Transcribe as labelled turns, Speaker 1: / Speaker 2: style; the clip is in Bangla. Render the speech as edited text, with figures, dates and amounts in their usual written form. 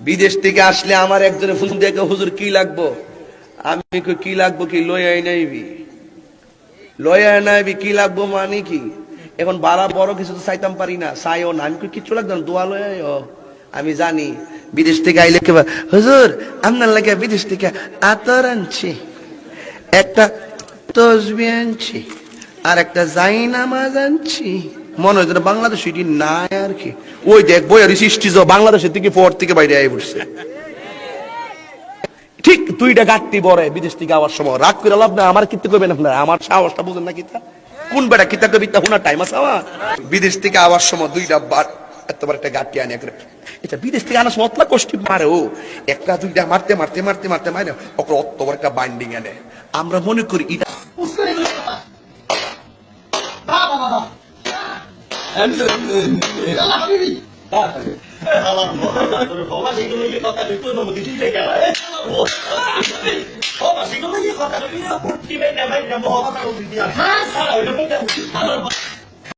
Speaker 1: বিদেশ থেকে আসলে আমার একজনে ফোন দেখে হুজুর কি লাগবো, আমি কি লাগবো, কি লয়াই নাইবি কি লাগবো মানে কি, এখন বাড়া বড় কিছু তো চাইতাম পারি না, চাইও না, আমি কিচ্ছু লাগতো না, দোয়া লয়। আমি জানি বিদেশ থেকে আইলে কেবা হুজুর আপনার লাগে বিদেশ থেকে আতর আনছি, একটা তসবি আনছি, আর একটা জাইনামাজ আনছি, মনে হয় বাংলাদেশ এটি নাই আর কি। ওই দেখ বইয়ের সৃষ্টি বাংলাদেশের থেকে পর থেকে বাইরে আই পড়ছে। ঠিক দুইটা গাঁটটি বড় বিদেশ থেকে আওয়ার সময় রাগ করে লাভ না, আমার কিতে করবেন আপনারা, আমার সাহসটা বুঝেন না কিতা, কোন বেটা কিতা কবি তা হুনা টাইম আছে আমার। বিদেশ থেকে আওয়ার সময় দুইটা এতবার একটা গাঁটটি আনে, এটা বিদেশ থেকে আনার সময় অতলা কষ্টি মারে, ও একটা দুইটা মারতে মারতে মারতে মারতে মারে ওকে অতবার একটা বাইন্ডিং আনে। আমরা মনে করি এটা
Speaker 2: কথা